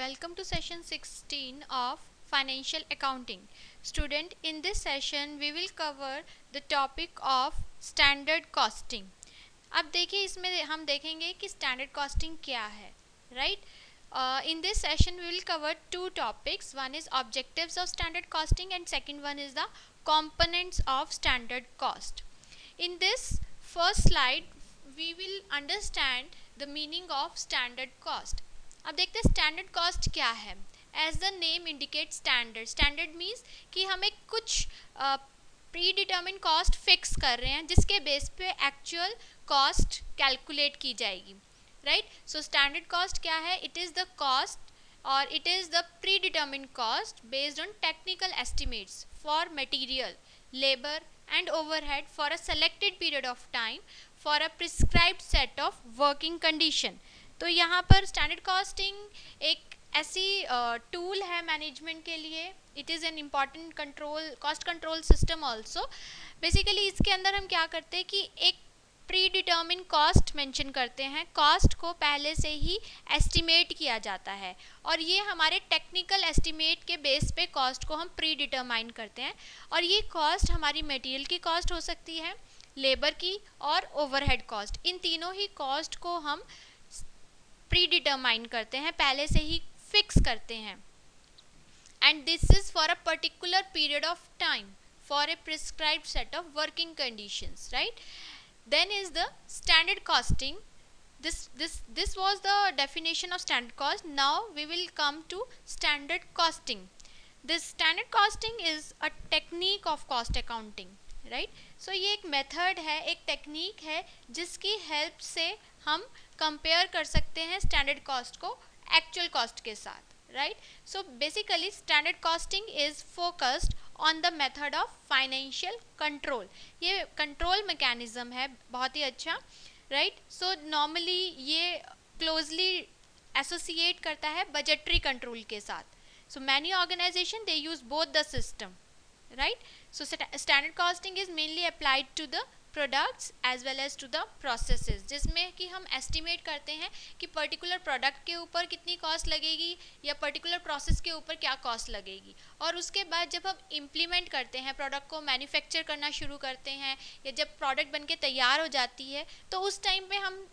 welcome to session 16 of financial accounting. Student, in this session we will cover the topic of standard costing. अब देखिए इसमें हम देखेंगे कि standard costing क्या है, right? In this session we will cover two topics. One is objectives of standard costing and second one is the components of standard cost. In this first slide we will understand the meaning of standard cost. अब देखते हैं standard cost क्या है. As the name indicate standard. Standard means कि हमें कुछ pre determine cost fix कर रहे हैं जिसके बेस पे एक्चुअल कॉस्ट कैलकुलेट की जाएगी, राइट. सो स्टैंडर्ड कॉस्ट क्या है? इट इज़ द कॉस्ट और it is the pre determine cost based on technical estimates for material, labour and overhead for a selected period of time for a prescribed set of working condition. तो यहाँ पर standard costing एक ऐसी tool है management के लिए. It is an important control cost control system also. Basically इसके अंदर हम क्या करते हैं कि एक प्री डिटर्मिन कॉस्ट मेंशन करते हैं. कॉस्ट को पहले से ही एस्टिमेट किया जाता है और ये हमारे टेक्निकल एस्टिमेट के बेस पे कॉस्ट को हम प्री डिटरमाइन करते हैं. और ये कॉस्ट हमारी मटेरियल की कॉस्ट हो सकती है, लेबर की और ओवरहेड कॉस्ट. इन तीनों ही कॉस्ट को हम प्री डिटरमाइन करते हैं, पहले से ही फिक्स करते हैं. And this is for a particular period of time for a prescribed set of working conditions, right. Then is the standard costing. this was the definition of standard cost. Now we will come to standard costing. This standard costing is a technique of cost accounting, right. So ये एक method है, एक technique है जिसकी help से हम compare कर सकते हैं स्टैंडर्ड कॉस्ट को एक्चुअल कॉस्ट के साथ, right. So basically standard costing is focused on the method of financial control. ये कंट्रोल मैकेनिज्म है बहुत ही अच्छा, राइट. सो नॉर्मली ये क्लोजली एसोसिएट करता है बजटरी कंट्रोल के साथ. So many organisation they use both the system, right. So standard costing is mainly applied to the products as well as to the processes, जिसमें कि हम estimate करते हैं कि पर्टिकुलर प्रोडक्ट के ऊपर कितनी कॉस्ट लगेगी या पर्टिकुलर प्रोसेस के ऊपर क्या कॉस्ट लगेगी. और उसके बाद जब हम इम्प्लीमेंट करते हैं, प्रोडक्ट को मैन्युफैक्चर करना शुरू करते हैं या जब प्रोडक्ट बनके तैयार हो जाती है तो उस टाइम पे हम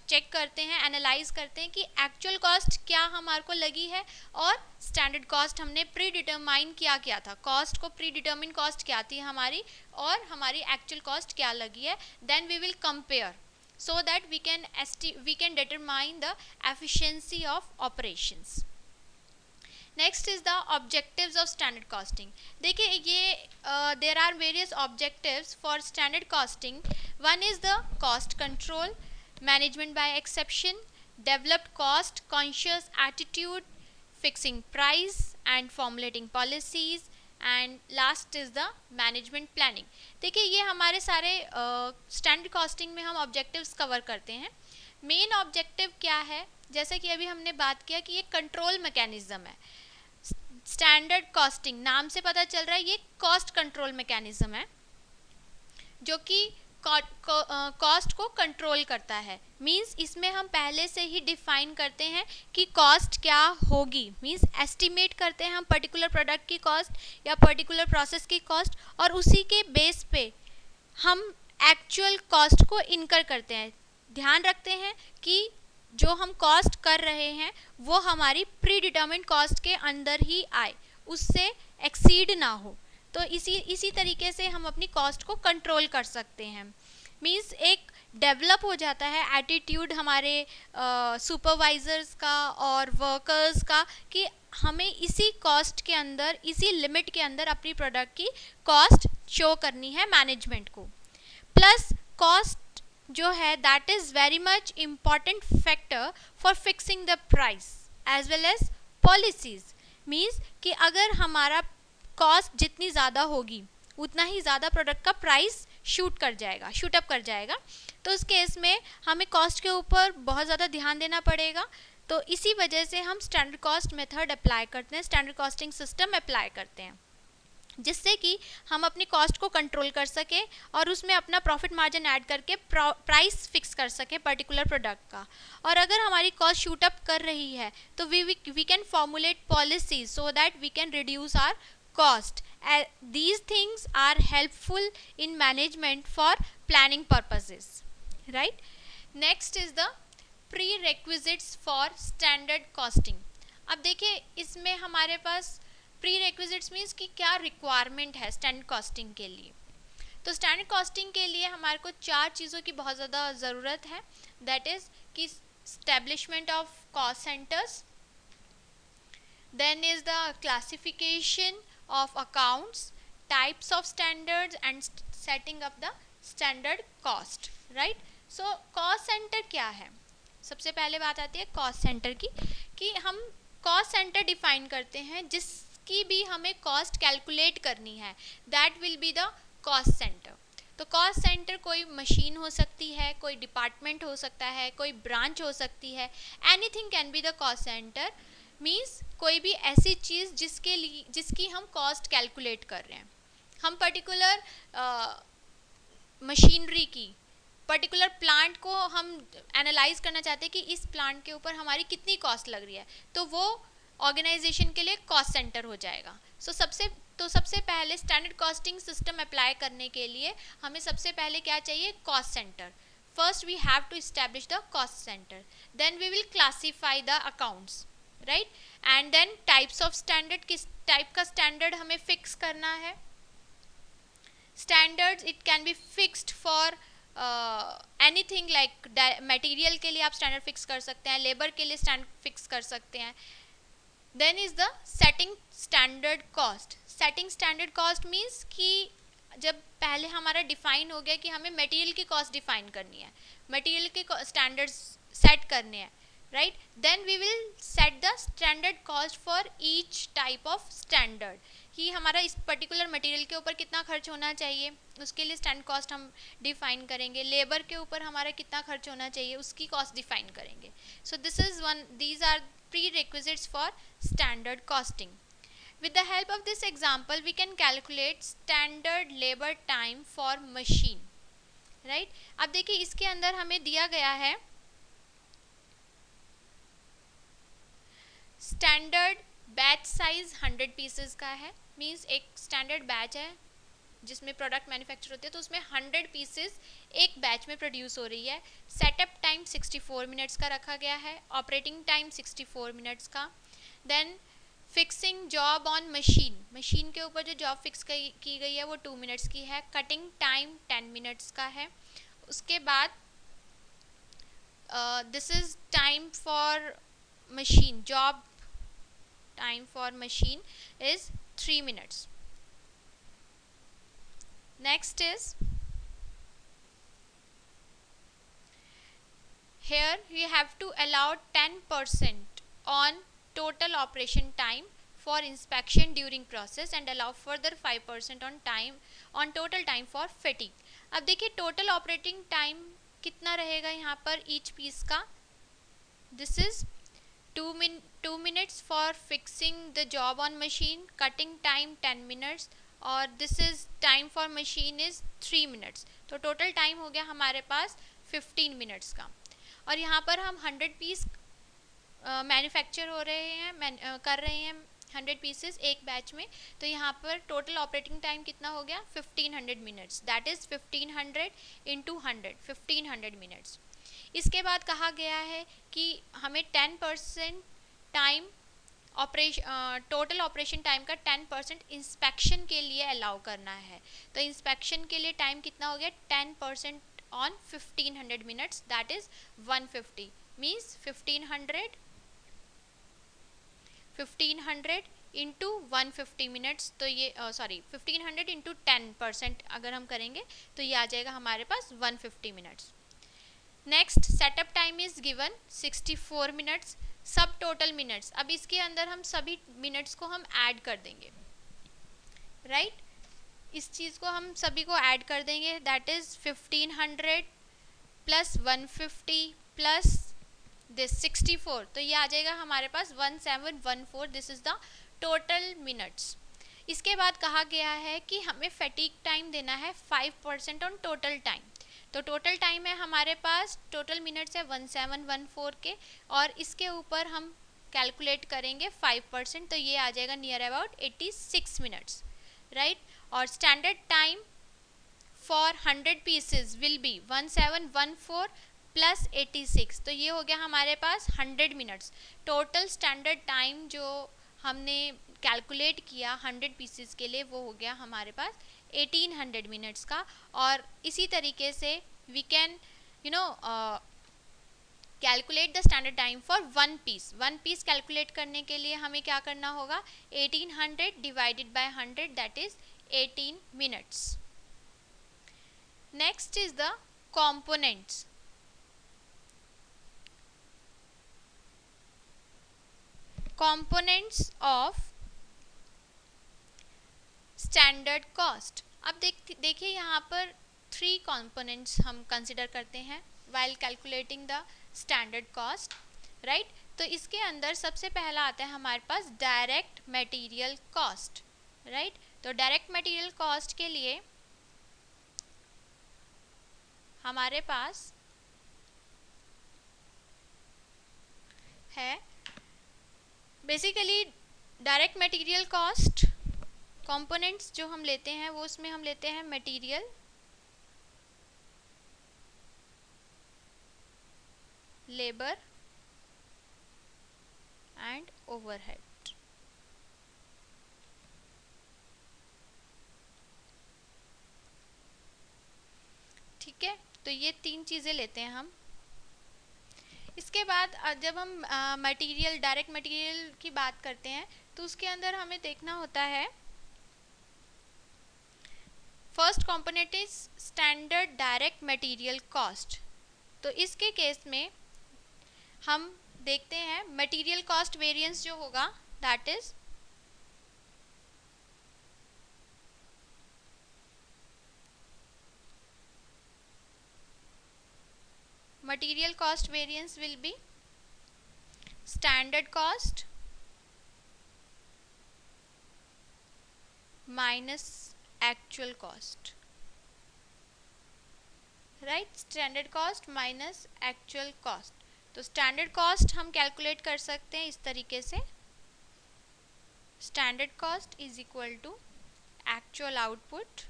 चेक करते हैं, एनालाइज करते हैं कि एक्चुअल कॉस्ट क्या हमारे को लगी है और स्टैंडर्ड कॉस्ट हमने प्री डिटरमाइन किया था. कॉस्ट को प्री डिटरमिन कॉस्ट क्या थी हमारी और हमारी एक्चुअल कॉस्ट क्या लगी है. Then we will compare so that we can determine the efficiency of operations. Next is the objectives of standard costing. देखिए ये there are various objectives for standard costing. One is the cost control, management by exception, developed cost conscious attitude, fixing price and formulating policies, and last is the management planning. देखिए ये हमारे सारे standard costing में हम objectives cover करते हैं. Main objective क्या है? जैसे कि अभी हमने बात किया कि ये कंट्रोल मैकेनिज्म है. स्टैंडर्ड कॉस्टिंग नाम से पता चल रहा है ये कॉस्ट कंट्रोल मैकेनिज्म है जो कि कॉस्ट को कंट्रोल करता है. मींस इसमें हम पहले से ही डिफाइन करते हैं कि कॉस्ट क्या होगी. मींस एस्टिमेट करते हैं हम पर्टिकुलर प्रोडक्ट की कॉस्ट या पर्टिकुलर प्रोसेस की कॉस्ट और उसी के बेस पे हम एक्चुअल कॉस्ट को इनकर करते हैं. ध्यान रखते हैं कि जो हम कॉस्ट कर रहे हैं वो हमारी प्री डिटर्मिन्ड कॉस्ट के अंदर ही आए, उससे एक्सीड ना हो. तो इसी तरीके से हम अपनी कॉस्ट को कंट्रोल कर सकते हैं. मींस एक डेवलप हो जाता है एटीट्यूड हमारे सुपरवाइजर्स का और वर्कर्स का कि हमें इसी कॉस्ट के अंदर, इसी लिमिट के अंदर अपनी प्रोडक्ट की कॉस्ट शो करनी है मैनेजमेंट को. प्लस कॉस्ट जो है that is very much important factor for fixing the price as well as policies. Means कि अगर हमारा कॉस्ट जितनी ज़्यादा होगी उतना ही ज़्यादा प्रोडक्ट का प्राइस शूट अप कर जाएगा. तो उस केस में हमें कॉस्ट के ऊपर बहुत ज़्यादा ध्यान देना पड़ेगा. तो इसी वजह से हम स्टैंडर्ड कॉस्ट मेथड अप्लाई करते हैं, स्टैंडर्ड कॉस्टिंग सिस्टम अप्लाई करते हैं. जिससे कि हम अपनी कॉस्ट को कंट्रोल कर सके और उसमें अपना प्रॉफिट मार्जिन ऐड करके प्राइस फिक्स कर सके पर्टिकुलर प्रोडक्ट का। और अगर हमारी कॉस्ट शूट अप कर रही है तो we can formulate policies so that we can reduce our cost. These things are helpful in management for planning purposes, right? Next is the prerequisites for standard costing. अब देखिए इसमें हमारे पास prerequisites means कि क्या रिक्वायरमेंट है standard costing के लिए। तो स्टैंडर्ड कॉस्टिंग के लिए हमारे को 4 चीज़ों की बहुत ज़्यादा ज़रूरत है। दैट इज़ कि establishment of cost centers, then is the classification of accounts, types of standards and setting up the standard cost, right? So cost center क्या है? सबसे पहले बात आती है कॉस्ट सेंटर की, कि हम कॉस्ट सेंटर डिफाइन करते हैं जिसकी भी हमें कॉस्ट कैलकुलेट करनी है, that will be the cost centre. तो कॉस्ट सेंटर कोई मशीन हो सकती है, कोई डिपार्टमेंट हो सकता है, कोई ब्रांच हो सकती है, anything can be the cost centre. Means कोई भी ऐसी चीज़ जिसकी हम कॉस्ट कैलकुलेट कर रहे हैं। हम पर्टिकुलर मशीनरी की, पर्टिकुलर प्लांट को हम एनालाइज करना चाहते हैं कि इस प्लांट के ऊपर हमारी कितनी कॉस्ट लग रही है, तो वो ऑर्गेनाइजेशन के लिए कॉस्ट सेंटर हो जाएगा। सबसे पहले स्टैंडर्ड कॉस्टिंग सिस्टम अप्लाई करने के लिए हमें सबसे पहले क्या चाहिए? Cost centre. First we have to establish the cost centre, then we will classify the accounts, right? And then types of standard, किस टाइप का स्टैंडर्ड हमें फिक्स करना है। Standards it can be fixed for anything like material के लिए आप standard fix कर सकते हैं, लेबर के लिए स्टैंडर्ड फिक्स कर सकते हैं। Then is the setting standard cost. Setting standard cost means कि जब पहले हमारा डिफाइन हो गया कि हमें मटेरियल की कॉस्ट डिफाइन करनी है, मटेरियल के स्टैंडर्ड्स सेट करने हैं, right? Then we will set the standard cost for each type of standard, कि हमारा इस पर्टिकुलर मटेरियल के ऊपर कितना खर्च होना चाहिए, उसके लिए स्टैंडर्ड कॉस्ट हम डिफाइन करेंगे। लेबर के ऊपर हमारा कितना खर्च होना चाहिए, उसकी कॉस्ट डिफाइन करेंगे। So these are prerequisites for standard costing. With the help of this example we can calculate standard labor time for machine, right? अब देखिए इसके अंदर हमें दिया गया है स्टैंडर्ड बैच साइज 100 पीसेस का है। मीन्स एक स्टैंडर्ड बैच है जिसमें प्रोडक्ट मैन्युफैक्चर होते हैं, तो उसमें 100 पीसेस एक बैच में प्रोड्यूस हो रही है। सेटअप टाइम 64 मिनट्स का रखा गया है, ऑपरेटिंग टाइम 64 मिनट्स का। Then fixing job on machine, machine के ऊपर जो जॉब फिक्स की गई है वो 2 मिनट्स की है। कटिंग टाइम 10 मिनट्स का है। उसके बाद this is time for machine, job time for machine is 3 minutes. Next is here we have to allow 10% on total operation time for inspection during process and allow further 5% on total time for fitting. अब देखिए total operating time कितना रहेगा यहाँ पर each piece का। This is 2 minutes for fixing the job on machine, cutting time 10 minutes और this is time for machine is 3 minutes। तो total time हो गया हमारे पास 15 minutes का। और यहाँ पर हम 100 पीस मैन्युफैक्चर हो रहे हैं, कर रहे हैं 100 पीसेस एक बैच में, तो यहाँ पर टोटल ऑपरेटिंग टाइम कितना हो गया 1500 minutes. That is 1500 into 100, 1500 minutes. इसके बाद कहा गया है कि हमें 10% टाइम टोटल ऑपरेशन टाइम का 10% इंस्पेक्शन के लिए अलाउ करना है। तो इंस्पेक्शन के लिए टाइम कितना हो गया 10% on 1500 minutes, that is 150। Means 1500 into 150 minutes, तो ये 1500 इंटू 10% अगर हम करेंगे तो ये आ जाएगा हमारे पास 150 minutes. Next setup time is given 64 minutes. सब टोटल मिनट्स, अब इसके अंदर हम सभी मिनट्स को हम ऐड कर देंगे, राइट? इस चीज़ को हम सभी को ऐड कर देंगे, that is 1500 plus 150 plus this 64, तो ये आ जाएगा हमारे पास 1714। This is the total minutes. इसके बाद कहा गया है कि हमें फैटिग टाइम देना है 5% ऑन टोटल टाइम। तो टोटल टाइम है हमारे पास, टोटल मिनट्स है 1714 के, और इसके ऊपर हम कैलकुलेट करेंगे 5%, तो ये आ जाएगा नियर अबाउट 86 मिनट्स, राइट। और standard time for 100 pieces will be 1714 plus 86, तो ये हो गया हमारे पास 100 मिनट्स। टोटल स्टैंडर्ड टाइम जो हमने कैलकुलेट किया 100 पीसेस के लिए, वो हो गया हमारे पास 1800 मिनट्स का। और इसी तरीके से we can calculate the standard time for one piece calculate करने के लिए हमें क्या करना होगा, 1800 divided by 100, that is 18 minutes. Next is the components. Components of standard cost. अब देखिए यहाँ पर 3 कंपोनेंट्स हम कंसिडर करते हैं while calculating the standard cost, right. तो इसके अंदर सबसे पहला आता है हमारे पास डायरेक्ट मटेरियल कॉस्ट, राइट। तो डायरेक्ट मटेरियल कॉस्ट के लिए हमारे पास है basically direct material cost. Components जो हम लेते हैं वो उसमें हम लेते हैं मटेरियल, लेबर एंड ओवरहेड। ठीक है, तो ये 3 चीज़ें लेते हैं हम। इसके बाद जब हम डायरेक्ट मटेरियल की बात करते हैं तो उसके अंदर हमें देखना होता है, first component is standard direct material cost. तो इसके केस में हम देखते हैं मटेरियल कॉस्ट वेरिएंस जो होगा that is material cost variance will be standard cost minus actual cost, right। standard cost minus actual cost। तो standard cost हम कैलकुलेट कर सकते हैं इस तरीके से, standard cost is equal to actual output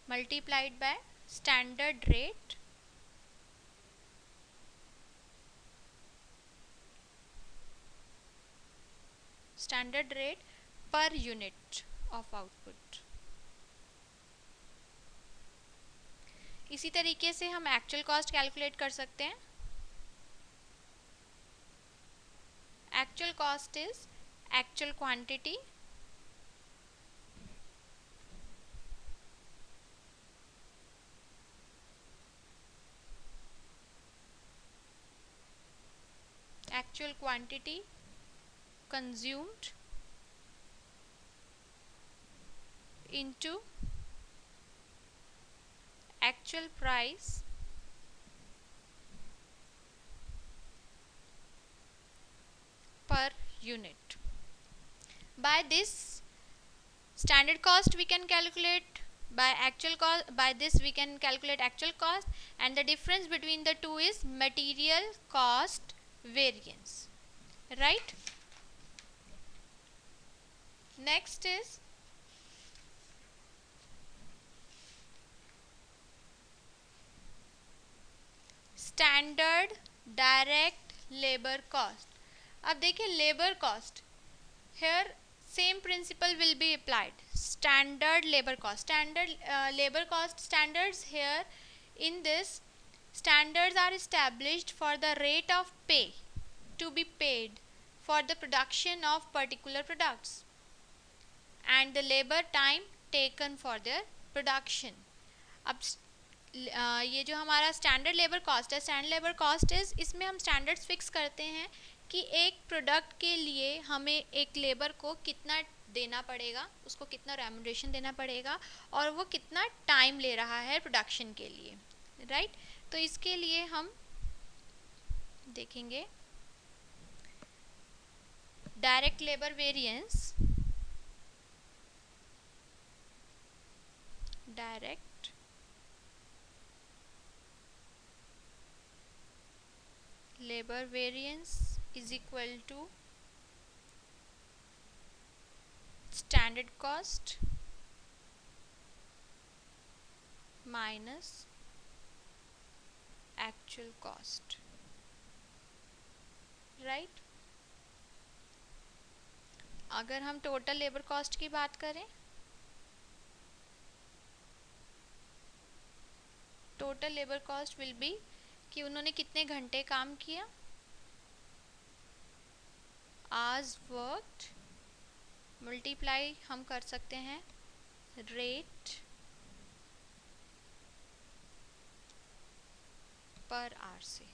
multiplied by standard rate per unit of output। इसी तरीके से हम एक्चुअल कॉस्ट कैलकुलेट कर सकते हैं। Actual cost is actual quantity consumed into actual price per unit। By this standard cost we can calculate, by this we can calculate actual cost, and the difference between the two is material cost variance, right। Next is standard direct labor cost। अब देखिए labour cost, here same principle will be applied, standard labor cost, labor cost standards here in this standards are established for the rate of pay to be paid for the production of particular products and the labor time taken for their production। अब ये जो हमारा standard labour cost है, standard labour cost is, इसमें हम standards fix करते हैं कि एक प्रोडक्ट के लिए हमें एक लेबर को कितना देना पड़ेगा, उसको कितना रेम्यूनरेशन देना पड़ेगा, और वो कितना टाइम ले रहा है प्रोडक्शन के लिए, राइट। तो इसके लिए हम देखेंगे direct labor variance, direct labor variance is equal to standard cost minus actual cost, right. अगर हम टोटल लेबर कॉस्ट की बात करें, total labour cost will be कि उन्होंने कितने घंटे काम किया, आवर्स वर्कड मल्टीप्लाई हम कर सकते हैं रेट पर आवर से।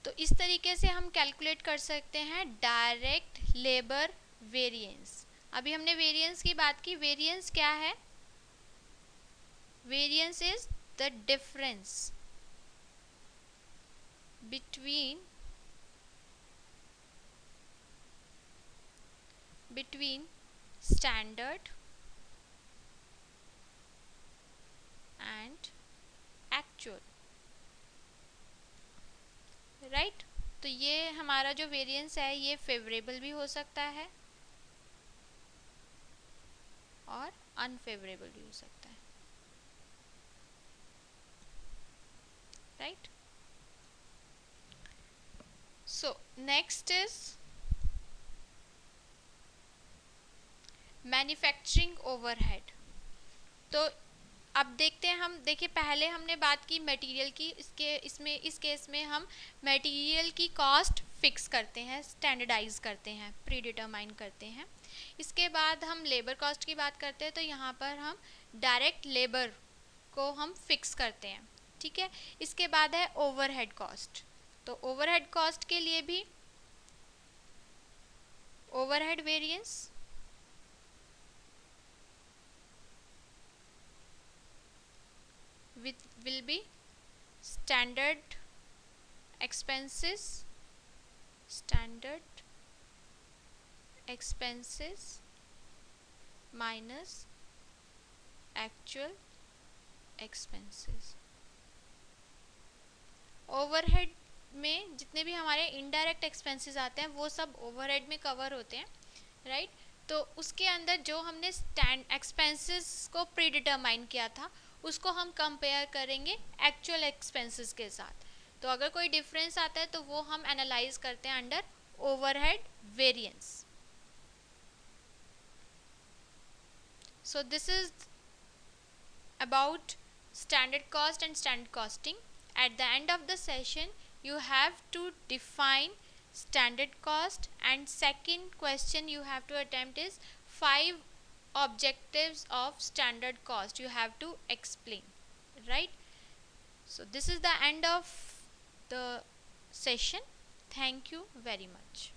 तो इस तरीके से हम कैलकुलेट कर सकते हैं डायरेक्ट लेबर वेरिएंस। अभी हमने वेरिएंस की बात की। वेरिएंस क्या है? Variance is the difference between standard and actual, right. तो ये हमारा जो वेरिएंस है ये फेवरेबल भी हो सकता है और अनफेवरेबल भी हो सकता है, right. So next is manufacturing overhead. तो अब देखते हैं, हम देखिए पहले हमने बात की मटेरियल की, इस केस में हम मटेरियल की कॉस्ट फिक्स करते हैं, स्टैंडर्डाइज करते हैं, प्री डिटरमाइन करते हैं। इसके बाद हम लेबर कॉस्ट की बात करते हैं, तो यहाँ पर हम डायरेक्ट लेबर को हम फिक्स करते हैं, ठीक है। इसके बाद है ओवरहेड कॉस्ट। तो ओवरहेड कॉस्ट के लिए भी overhead variance will be standard expenses minus actual expenses। Overhead में जितने भी हमारे इनडायरेक्ट एक्सपेंसेस आते हैं वो सब ओवरहेड में कवर होते हैं, राइट। तो उसके अंदर जो हमने स्टैंड एक्सपेंसेस को प्री डिटरमाइन किया था उसको हम कंपेयर करेंगे एक्चुअल एक्सपेंसेस के साथ। तो अगर कोई डिफरेंस आता है तो वो हम एनालाइज करते हैं under overhead variance. So this is about standard cost and standard costing. At the end of the session you have to define standard cost, and second question you have to attempt is 5 objectives of standard cost you have to explain, right? So this is the end of the session. Thank you very much.